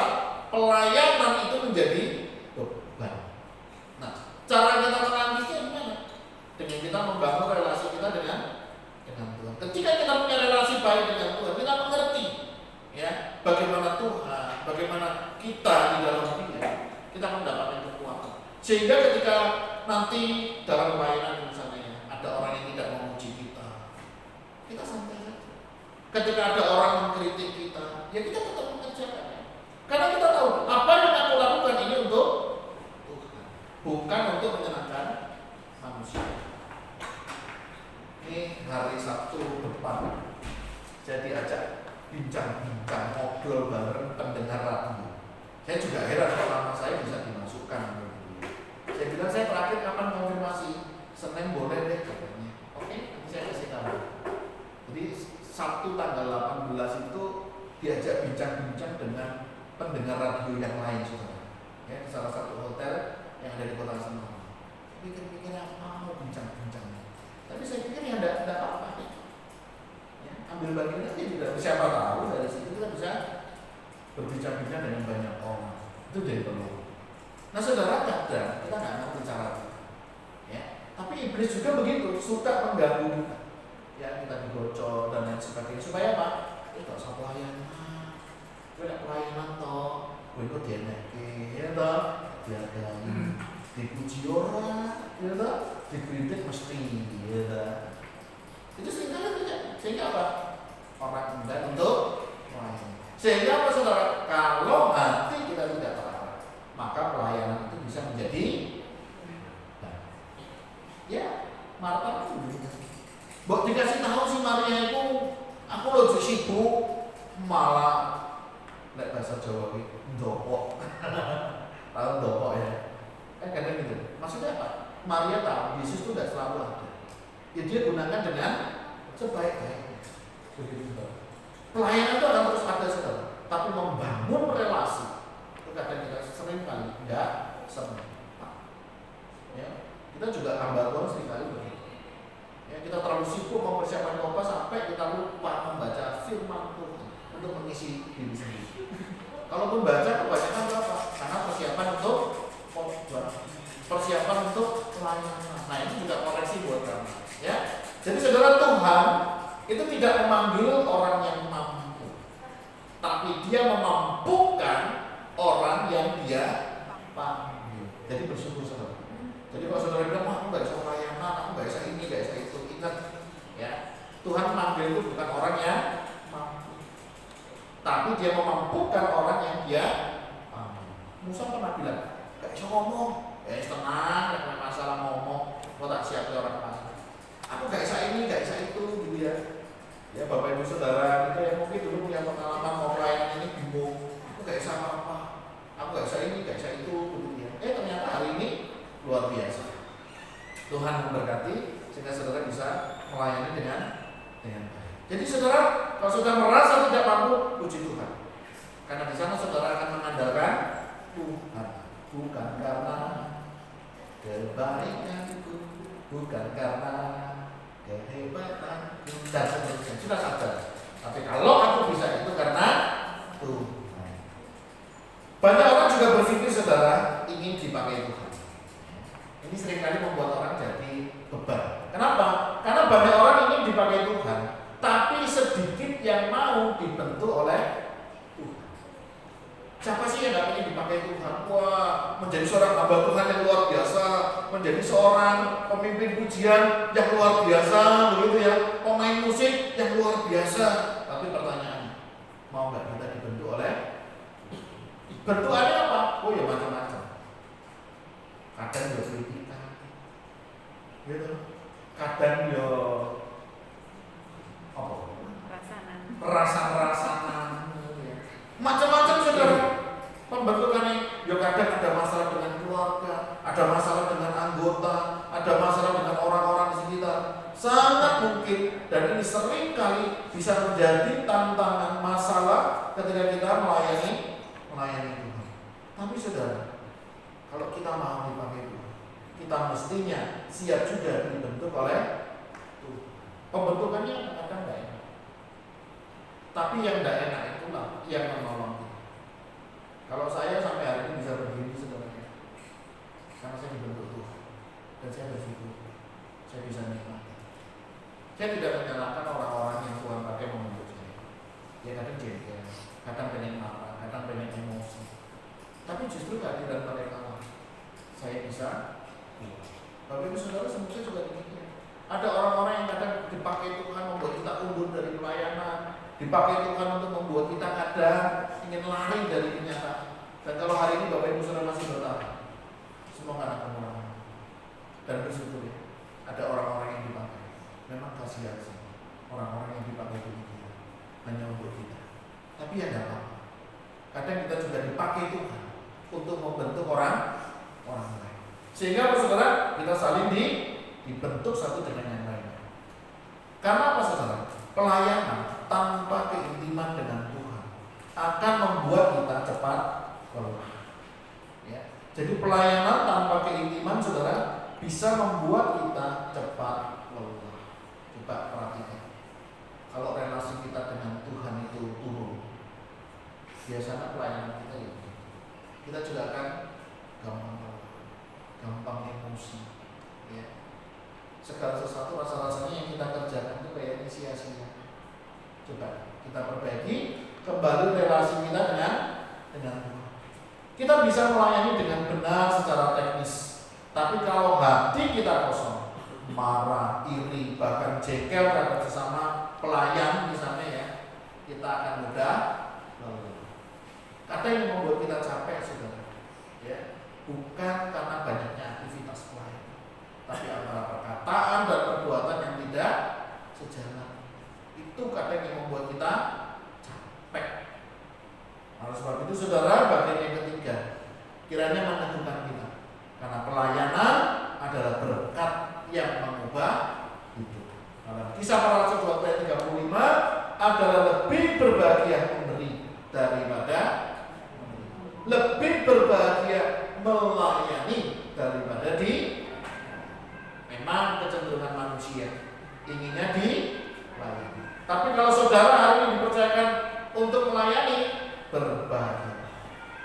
pelayanan itu menjadi beban. Nah, cara kita menanggisnya gimana? Dengan kita membangun relasi kita dengan Tuhan. Ketika kita punya relasi baik dengan Tuhan, kita mengerti ya bagaimana Tuhan, bagaimana kita di dalam Dia, kita mendapatkan kekuatan. Sehingga ketika nanti dalam pelayanan misalnya ada orang yang tidak memuji kita santai saja. Ketika ada orang mengkritik kita, ya kita tetap mengerjakannya. Karena kita tahu apa yang aku lakukan ini untuk Tuhan, bukan untuk menyenangkan manusia. Ini hari Sabtu depan saya diajak bincang-bincang, ngobrol bareng pendengar radio. Saya juga heran kalau nama saya bisa dimasukkan. Saya bilang saya terakhir kapan konfirmasi, Senin boleh deh katanya. Oke, nanti saya kasih kabar. Jadi Sabtu tanggal 18 itu diajak bincang-bincang dengan pendengar radio yang lain saudara. Ya, di salah satu hotel yang ada di Kota Semarang. Pikir-pikir apa mau bincang-bincang. Tapi saya pikir ya tidak apa-apa. Ya, ambil bagian aja juga. Siapa tahu dari situ kita bisa berbincang-bincang dengan banyak orang. Itu jadi perlu. Nah saudara, kadang kita nggak mau bicara, ya. Tapi iblis juga begitu, suka mengganggu kita. Ya, kita digocok dan lain sebagainya. Supaya apa? Kita usah pelayanan. itu dieneke, ya toh, dihargai, dipuji orang, ya toh, dikritik mesti, ya toh. Itu sehingga apa? Orang enggan untuk melayani. Sehingga apa saudara? Kalau hati kita tidak terarah, maka pelayanan itu bisa menjadi ya Marta pun Mbok dikasih tahu si Maria itu aku lho sibuk malah nek bahasa Jawa iki ndopok. Tahu ndopok ya? Kadang gitu. Maksudnya apa? Maria tahu Yesus itu tidak selalu ada. Ya dia gunakan dengan sebaik-baiknya. Begitu. Pelayanan itu akan terus ada saudara, tapi membangun relasi itu kadang kita sering kali tidak sempat. Ya, kita juga hamba Tuhan seringkali begitu. Ya, kita terlalu sibuk mempersiapkan khotbah sampai kita lupa membaca firman Tuhan untuk mengisi diri sendiri. Kalaupun baca kebanyakan apa? Karena persiapan untuk khotbah, persiapan untuk pelayanan. Nah ini juga koreksi buat kami. Ya, jadi saudara, Tuhan itu tidak memanggil orang yang mampu, tapi Dia memampukan orang yang Dia panggil. Jadi bersyukur saudara. Jadi kalau saudara bilang, aku nggak bisa pelayanan, aku nggak bisa ini, nggak bisa itu, ingat ya, Tuhan memanggil itu bukan orang yang mampu, tapi Dia memampukan orang yang Dia panggil. Musa pernah bilang, nggak bisa ngomong, tenang, nggak ada masalah ngomong, kok tak siap orang pasang. Aku nggak bisa ini, nggak bisa itu, gitu ya. Ya Bapak Ibu Saudara, kita yang mungkin dulu punya pengalaman mau pelayanan ini bingung, aku nggak bisa apa-apa, aku nggak bisa ini, nggak bisa itu, gitu ya. Ternyata hari ini luar biasa. Tuhan memberkati sehingga saudara bisa melayani dengan baik. Jadi saudara, kalau saudara merasa tidak mampu, puji Tuhan, karena di sana saudara akan mengandalkan Tuhan, bukan karena kebaikanku, bukan karena kehebatan dan seterusnya. Sudah sadar. Tapi kalau aku bisa itu karena Tuhan. Banyak orang juga berpikir saudara ingin dipakai Tuhan. Ini seringkali membuat orang jadi beban. Kenapa? Karena banyak orang ingin dipakai Tuhan, tapi sedikit yang mau dibentuk oleh Tuhan. Siapa sih yang gak ingin dipakai Tuhan? Wah, menjadi seorang hamba Tuhan yang luar biasa, menjadi seorang pemimpin pujian yang luar biasa, begitu ya, pemain musik yang luar biasa. Tapi pertanyaannya, mau nggak kita dibentuk oleh? Bentukannya apa? Oh ya macam-macam. Kadang ya kritikan, gitu. Kadang ya apa? Perasaan-perasaan, macam-macam saudara. Pembentukannya, ya kadang ada masalah dengan keluarga, ada masalah dengan anggota, ada masalah dengan orang-orang di sekitar. Sangat mungkin, dan ini sering kali bisa menjadi tantangan masalah ketika kita melayani Tuhan. Tapi saudara, kalau kita mau dipakai Tuhan, kita mestinya siap juga dibentuk oleh Tuhan. Pembentukannya kadang tidak enak, tapi yang tidak enak itulah yang menolong kita. Kalau saya sampai hari ini bisa berdiri sebenarnya karena saya dibentuk Tuhan, dan saya bersyukur saya bisa nikmati. Saya tidak menyalahkan orang-orang yang Tuhan pakai membentuk saya. Ya kadang jengkel, kadang pengen marah, kadang pengen emosi. Tapi justru kehadiran mereka lah saya bisa. Bapak Ibu Saudara, semuanya juga demikian. Ada orang-orang yang kadang dipakai Tuhan membuat kita undur dari pelayanan, dipakai Tuhan untuk membuat kita kadang ingin lari dari kenyataan. Dan kalau hari ini Bapak Ibu Saudara masih bertahan, semua karena pengurangan. Dan bersyukur ya, ada orang-orang yang dipakai. Memang kasihan sih orang-orang yang dipakai itu hanya untuk kita. Tapi ya tidak apa-apa. Kadang kita juga dipakai Tuhan untuk membentuk orang lain. Sehingga saudara, kita saling dibentuk satu dengan yang lain. Karena apa saudara? Pelayanan tanpa keintiman dengan Tuhan akan membuat kita cepat lelah. Ya. Jadi pelayanan tanpa keintiman saudara bisa membuat kita cepat lelah. Coba perhatikan. Kalau relasi kita dengan Tuhan itu turun, biasanya pelayanan kita ya, kita juga akan gampang emosi. Ya. Segala sesuatu rasa-rasanya yang kita kerjakan itu kayak sia-sia. Coba kita perbaiki kembali relasi kita dengan Tuhan. Kita bisa melayani dengan benar secara teknis, tapi kalau hati kita kosong, marah, iri, bahkan jengkel terhadap sesama pelayan misalnya ya, kita akan mudah lelah. Kadang yang membuat kita capek, saudara, ya, bukan karena banyaknya aktivitas pelayan, tapi antara perkataan dan perbuatan yang tidak sejalan. Itu kadang yang membuat kita capek. Oleh sebab itu, saudara, bagian yang ketiga kiranya meneguhkan kita, karena pelayanan adalah berkat yang mengubah hidup. Dalam Kisah Para Rasul 2 ayat 35 adalah lebih berbahagia memberi daripada menerima. Lebih berbahagia melayani daripada di. Memang kecenderungan manusia inginnya dilayani. Tapi kalau saudara hari ini dipercayakan untuk melayani, berbahagia.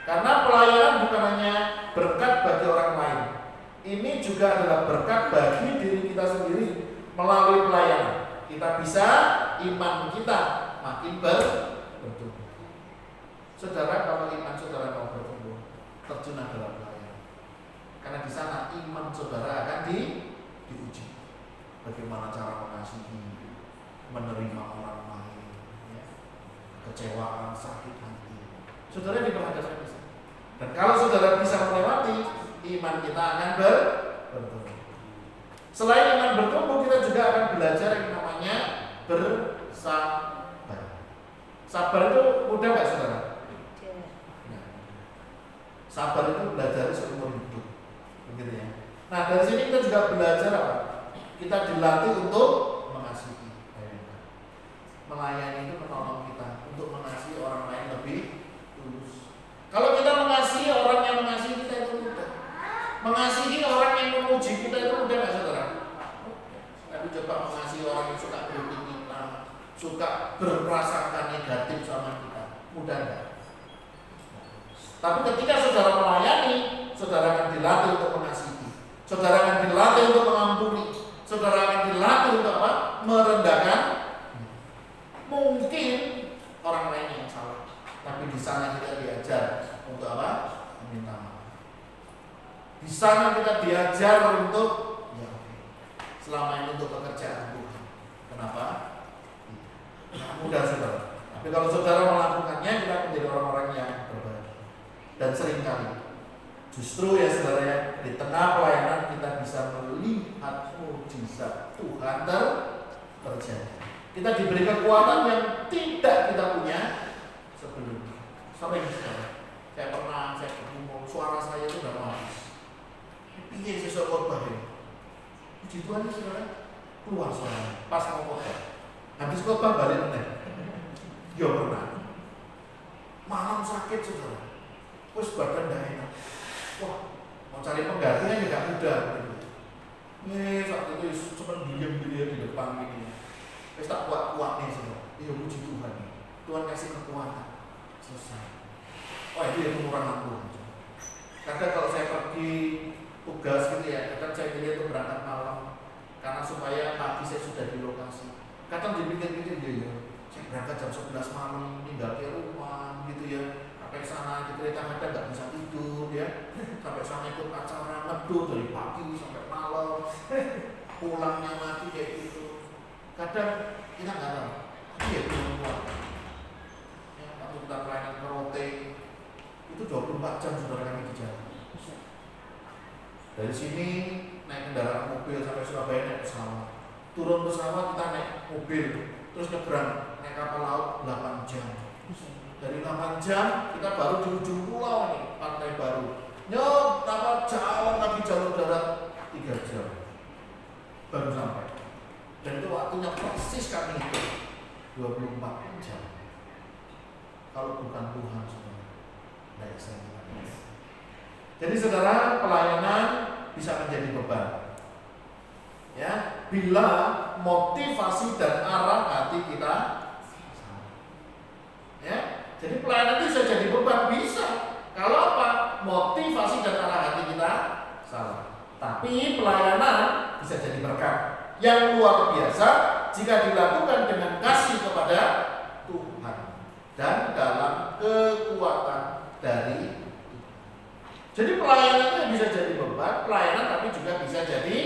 Karena pelayanan bukan hanya berkat bagi orang lain, ini juga adalah berkat bagi diri kita sendiri. Melalui pelayanan kita bisa, iman kita makin bertumbuh. Saudara, kalau iman saudara mau bertumbuh, terjun dalam pelayanan. Karena di sana iman saudara akan diuji. Bagaimana cara mengasihi, menerima orang lain, ya, kecewaan, sakit hati. Saudara diperhadapkan di sana. Dan kalau saudara bisa melewati, iman kita akan bertumbuh. Selain iman bertumbuh, kita juga akan belajar yang namanya bersabar. Sabar itu mudah nggak, saudara? Nah, sabar itu belajar seumur hidup, begitu ya. Nah, dari sini kita juga belajar apa? Kita dilatih untuk mengasihi. Melayani itu menolong kita untuk mengasihi orang lain lebih tulus. Kalau kita mengasihi orang yang mengasihi kita itu mudah. Mengasihi orang yang memuji kita itu mudah nggak, saudara? Tapi coba mengasihi orang yang suka kritik kita, suka berprasangka negatif sama kita, mudah nggak? Tapi ketika saudara melayani, saudara akan dilatih untuk mengasihi, saudara akan dilatih untuk mengampuni, saudara akan dilatih untuk apa? Merendahkan. Mungkin orang lain yang salah, tapi di sana kita diajar untuk apa? Meminta maaf. Di sana kita diajar untuk ya, selama ini untuk pekerjaan Tuhan. Kenapa? Tidak mudah, saudara. Tapi kalau saudara melakukannya, kita menjadi orang-orang yang berbahagia. Dan seringkali justru ya, saudara, ya, di tengah pelayanan kita bisa melihat mujizat Tuhan terjadi. Kita diberi kekuatan yang tidak kita punya sebelumnya. Sering, saudara. Saya ketemu suara saya itu udah habis. Iya, sesuatu khotbah ini. Puji Tuhan, saudara, keluar suara pas mau khotbah. Habis khotbah balik nih. Ya pernah. Malam sakit, saudara. Terus badan dah enak. Wah, mau cari penggantinya juga mudah. Saat itu cuma diam dia di depan ini. Terus tak kuat nih, saudara. Iya, puji Tuhan. Tuhan kasih kekuatan. Selesai. Oh, itu kekurangan Tuhan. Kadang kalau saya pergi tugas gitu ya, kadang saya pilih untuk berangkat malam karena supaya pagi saya sudah di lokasi. Kadang dipikir-pikir ya, saya berangkat jam 11 malam, tinggal ke rumah gitu ya. Sampai sana di kereta kadang nggak bisa tidur ya. Sampai sana ikut acara ngeduh dari pagi sampai malam. Pulangnya mati kayak gitu. Kadang kita nggak tahu. Iya, belum kuat. Ya, waktu kita pelayanan ke Rote itu 24 jam saudara kami di jalan. Dari sini naik kendaraan mobil sampai Surabaya naik pesawat. Turun pesawat kita naik mobil, terus nyebrang naik kapal laut 8 jam. Dari 8 jam kita baru di ujung pulau nih, Pantai Baru. Jalan lagi jalur darat 3 jam baru sampai. Dan itu waktunya persis kami itu 24 jam. Kalau bukan Tuhan, saudara, tidak bisa. Jadi saudara, pelayanan bisa menjadi beban. Ya, bila motivasi dan arah hati kita sama. Ya, jadi pelayanan itu bisa jadi beban, bisa. Kalau apa? Motivasi dan arah hati kita salah. Tapi pelayanan bisa jadi berkat yang luar biasa jika dilakukan dengan kasih kepada Tuhan dan dalam kekuatan dari Tuhan. Jadi pelayanan itu bisa jadi beban, pelayanan tapi juga bisa jadi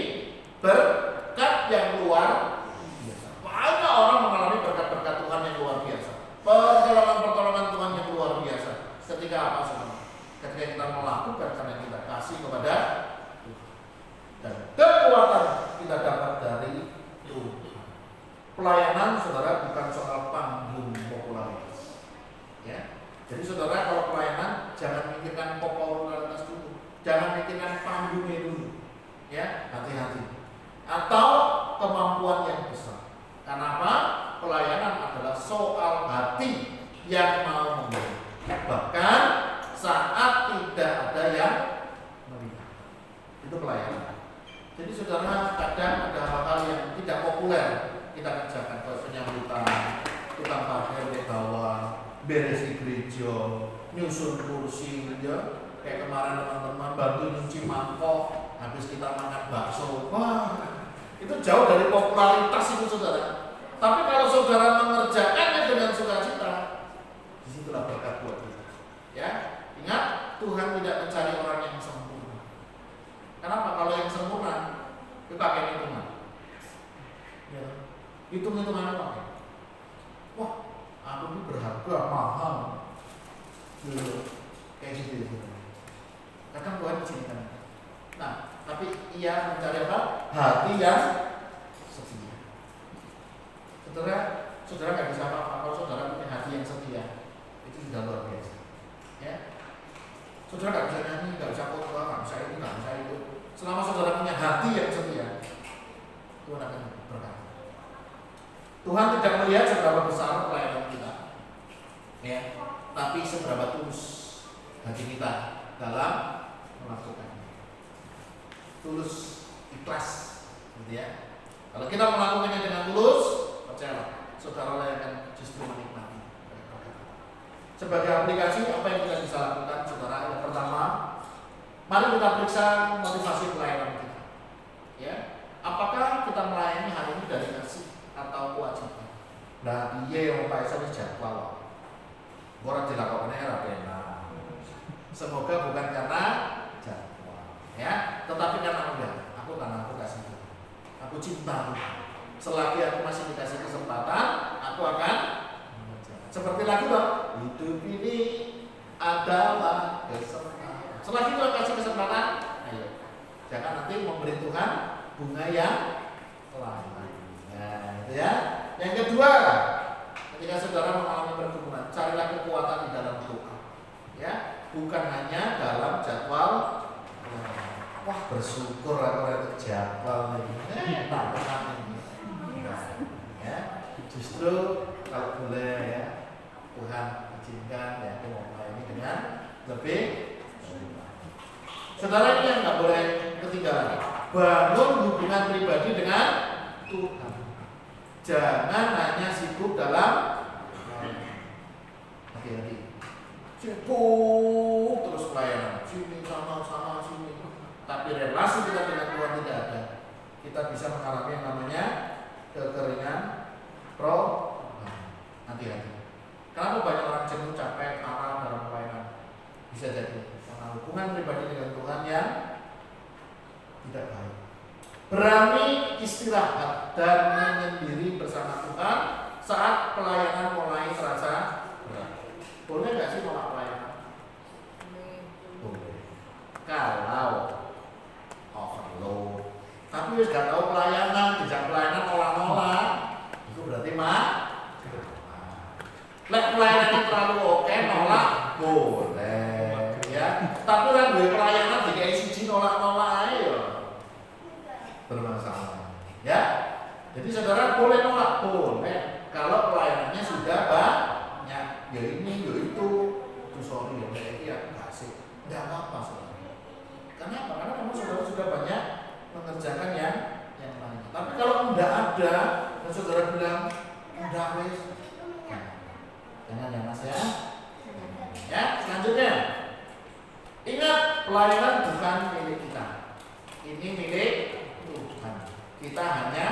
berkat yang luar biasa. Banyak orang mengalami berkat-berkat Tuhan yang luar biasa, pertolongan-pertolongan Tuhan yang luar biasa. Ketika apa saudara? Ketika kita melakukan karena kita kasih kepada Tuhan, dan kekuatan kita dapat dari Tuhan. Pelayanan saudara bukan soal panggung popularitas, ya. Jadi saudara kalau pelayanan jangan mikirkan popularitas dulu, jangan mikirkan panggungnya dulu, ya, hati-hati. Atau kemampuan yang besar. Karena apa? Pelayanan adalah soal hati yang mau memberi. Bahkan saat tidak ada yang melihat, itu pelayanan. Jadi saudara kadang ada hal-hal yang tidak populer kita kerjakan, kayak penyambutan, tukang parkir di bawah, beresi gereja, nyusun kursi, ya. Kayak kemarin teman-teman bantu nyuci mangkok, habis kita makan bakso. Wah, itu jauh dari popularitas itu saudara. Tapi kalau saudara mengerjakannya dengan sukacita, disitulah berkat buat kita. Ya, ingat Tuhan tidak mencari orang yang sempurna. Kenapa? Kalau yang sempurna, itu pakai hitungan. Ya. Hitung-hitungan apa? Wah, aku ini berharga, mahal. Kayak gitu ya. Kadang Tuhan izinkan. Nah, tapi ia mencari apa? Hati yang setia. Saudara nggak bisa apa-apa kalau saudara punya hati yang setia. Itu sudah luar biasa. Ya. Saudara nggak bisa nyanyi, nggak bisa khotbah, nggak bisa ini, nggak bisa itu. Selama saudara punya hati yang setia, Tuhan akan berkati. Tuhan tidak melihat seberapa besar pelayanan kita, ya, tapi seberapa tulus hati kita dalam melakukannya. Tulus, ikhlas, gitu ya. Kalau kita melakukannya dengan tulus, percayalah, saudara akan justru menikmati. Sebagai aplikasi apa yang kita bisa lakukan, saudara? Yang pertama, mari kita periksa motivasi pelayanan kita. Ya, apakah kita melayani hari ini dari kasih atau kewajiban? Nah, dia yang Pak Isa jadwal. Orang dilakukan era benar. Semoga bukan karena jadwal, ya, tetapi karena aku kasih Tuhan. Aku cinta Tuhan. Selagi aku masih dikasih kesempatan, aku akan mengerjakan. Seperti lagu dong, hidup ini adalah kesempatan. Selagi Tuhan kasih kesempatan, ayo. Jangan nanti memberi Tuhan bunga yang lain. Nah, itu ya. Yang kedua, ketika saudara mengalami pergumulan, carilah kekuatan di dalam doa. Ya, bukan hanya dalam jadwal. Wah, bersyukur aku ada jadwal ini. Tak pernah ini. Ya, justru kalau boleh ya, Tuhan izinkan ya, aku mau melayani dengan lebih. Saudara ini yang nggak boleh ketinggalan. Bangun hubungan pribadi dengan Tuhan. Jangan hanya sibuk dalam hati-hati. Sibuk terus pelayanan, sini sama sini. Tapi relasi kita dengan Tuhan tidak ada. Kita bisa mengalami yang namanya kekeringan hati-hati. Kenapa banyak orang jenuh, capek, marah dalam pelayanan? Bisa jadi karena hubungan pribadi dengan Tuhan yang tidak baik. Berani istirahat dan menyendiri bersama Tuhan saat pelayanan mulai terasa berat. Boleh nggak sih nolak pelayanan? Boleh. Kalau overload, tapi wis gak tahu pelayanan, tidak pelayanan nolak-nolak, itu berarti lek pelayanannya terlalu oke, nolak boleh, ya. Tapi kan gue pelayanan dikai siji nolak-nolak ayo bermasalah, ya. Jadi saudara boleh nolak, boleh. Kalau pelayanannya sudah banyak, ya ini, ya itu sorry ya, kayak ini aku kasih, nggak apa-apa saudara. Kenapa? Karena kamu saudara sudah banyak mengerjakan yang lain. Tapi kalau enggak ada, dan saudara bilang enggak wes, jangan ya mas ya. Ya, selanjutnya, ingat pelayanan bukan milik kita, ini milik Tuhan. Kita hanya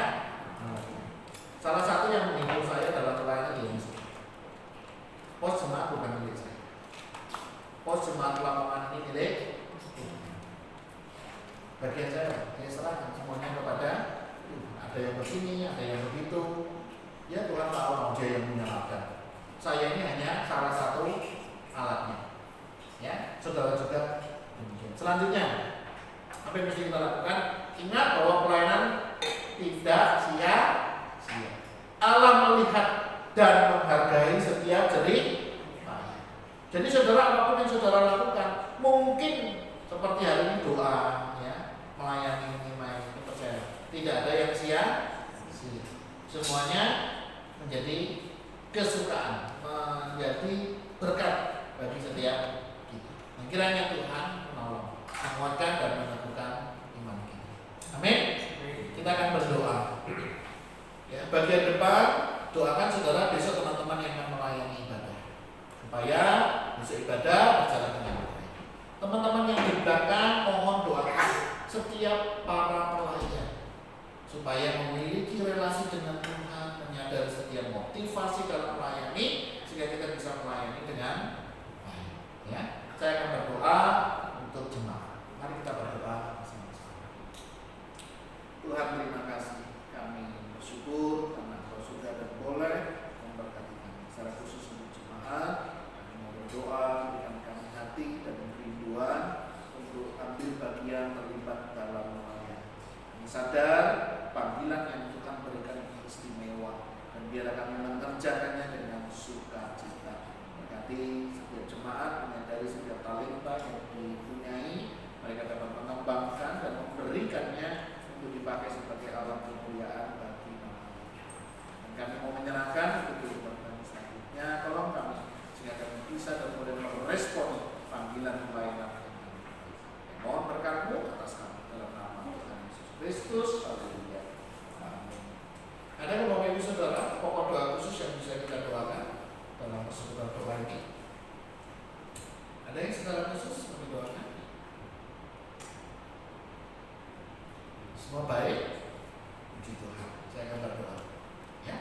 salah satu yang menghibur saya dalam pelayanan ini. Pos jemaat bukan milik saya. Pos jemaat lapangan ini milik Bagian saya serahkan semuanya kepada Tuhan. Ada yang begini, ada yang begitu. Ya Tuhan tahu Dia yang menyelamatkan. Saya ini hanya salah satu alatnya. Ya, saudara juga demikian. Selanjutnya, apa yang mesti kita lakukan? Ingat bahwa pelayanan tidak sia-sia. Allah melihat dan menghargai setiap jerih payah. Jadi saudara, apapun yang saudara lakukan, mungkin seperti hari ini doa, ya, melayani ini percaya. Tidak ada yang sia-sia. Semuanya menjadi kesukaan, menjadi berkat bagi setiap kita. Dan kiranya Tuhan menolong, menguatkan dan meneguhkan iman kita. Amin. Kita akan berdoa. Ya, bagian depan doakan saudara besok teman-teman yang akan melayani ibadah, supaya besok ibadah berjalan dengan baik. Teman-teman yang di belakang mohon doakan setiap para pelayan supaya memiliki relasi dengan Tuhan, menyadari setiap motivasi dalam melayani sehingga kita bisa melayani dengan baik. Ya, saya akan berdoa untuk jemaat. Mari kita berdoa bersama-sama. Tuhan, terima kasih, kami bersyukur karena Kau sudah dan boleh memberkati kami. Secara khusus untuk jemaat, kami mau berdoa, berikan kami hati dan kerinduan untuk ambil bagian terlibat dalam melayani. Kami sadar panggilan yang Tuhan berikan itu istimewa dan biarlah kami mengerjakannya dengan sukacita. Berkati setiap jemaat, menyadari setiap talenta yang dipunyai, mereka dapat mengembangkan dan memberikannya untuk dipakai sebagai alat kemuliaan bagi nama. Dan kami mau menyerahkan untuk kehidupan kami selanjutnya. Tolong kami sehingga kami bisa dan boleh merespon panggilan pelayanan yang kami beri. Mohon berkat-Mu atas kami dalam nama Tuhan Yesus Kristus. Haleluya. Amin. Ada Bapak Ibu Saudara pokok doa khusus yang bisa kita doakan dalam persekutuan doa ini? Ada yang secara khusus kami doakan? Semua baik? Puji Tuhan. Saya akan berdoa. Ya.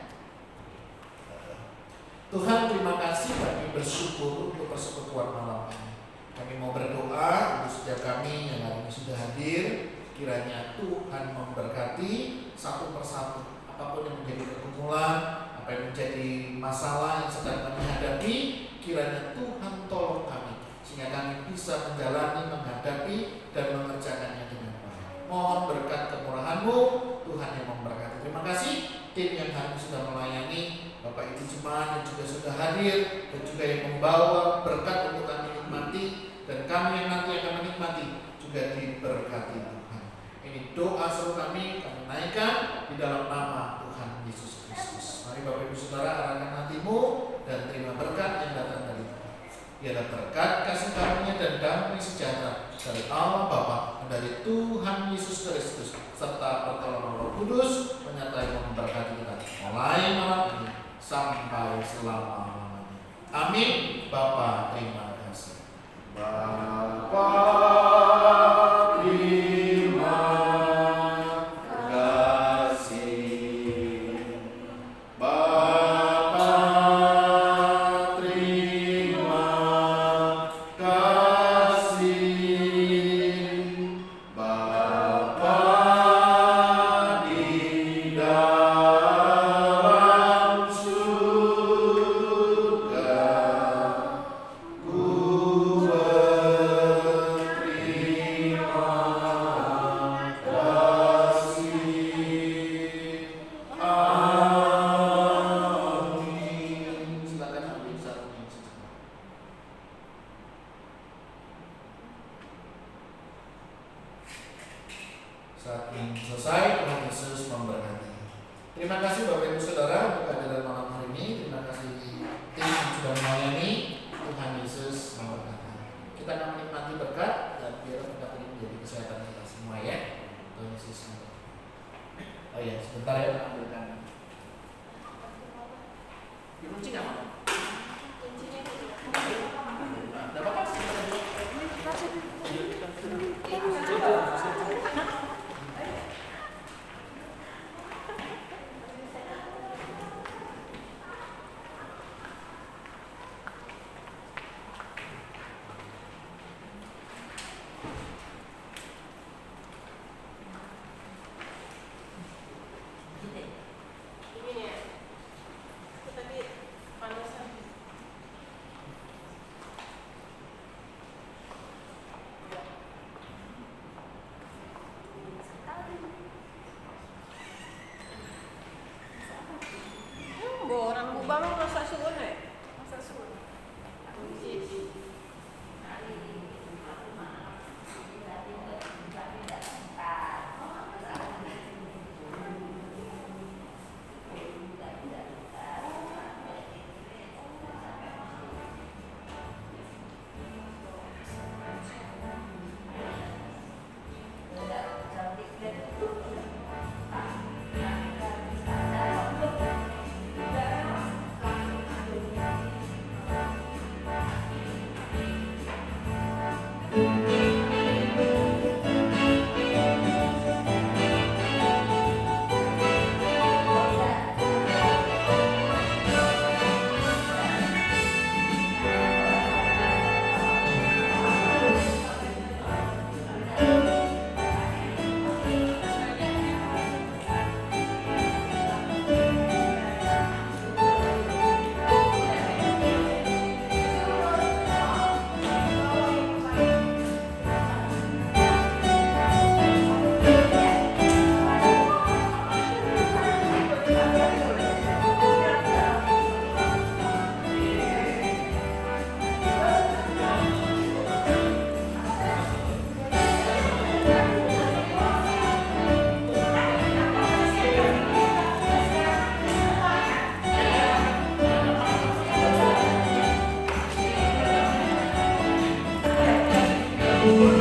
Tuhan, terima kasih, kami bersyukur untuk persekutuan malam ini. Kami mau berdoa untuk setiap kami yang hari ini sudah hadir. Kiranya Tuhan memberkati satu persatu apapun yang menjadi pergumulan, apa yang menjadi masalah yang sedang kami hadapi. Kiranya Tuhan tolong kami sehingga kami bisa menjalani, menghadapi dan mengerjakannya dengan baik. Mohon berkat kemurahan-Mu, Tuhan yang memberkati. Terima kasih tim yang hari ini sudah melayani, Bapak Ibu jemaat yang juga sudah hadir dan juga yang membawa berkat untuk kami nikmati dan kami yang nanti akan menikmati juga diberkati Tuhan. Ini doa seru kami naikkan di dalam nama Tuhan Yesus Kristus. Mari Bapak Ibu Saudara arahkan hatimu dan terima berkat yang datang dari Tuhan. Biarlah berkat kasih karunia dan damai sejahtera dari Allah Bapa dan dari Tuhan Yesus Kristus serta pertolongan Roh Kudus menyertai dan memberkati kita mulai malam ini sampai selama-lamanya. Amin. Bapa, terima kasih. Bapa, terima kasih. Bapa, terima kasih. Bapa di dalam surga, ku berterima kasih. Amin. Silakan ambil satu sejenak. Saat ini selesai, Tuhan Yesus memberkati. Terima kasih Bapak Ibu Saudara untuk kehadiran malam hari ini. Terima kasih tim yang sudah melayani. Tuhan Yesus memberkati. Kita akan menikmati berkat dan biar berkat ini menjadi kesehatan kita semua ya. Tuhan Yesus memberkati. Oh ya, sebentar ya, ambilkan. Dikunci nggak mau? Ada apa sih? Tuhan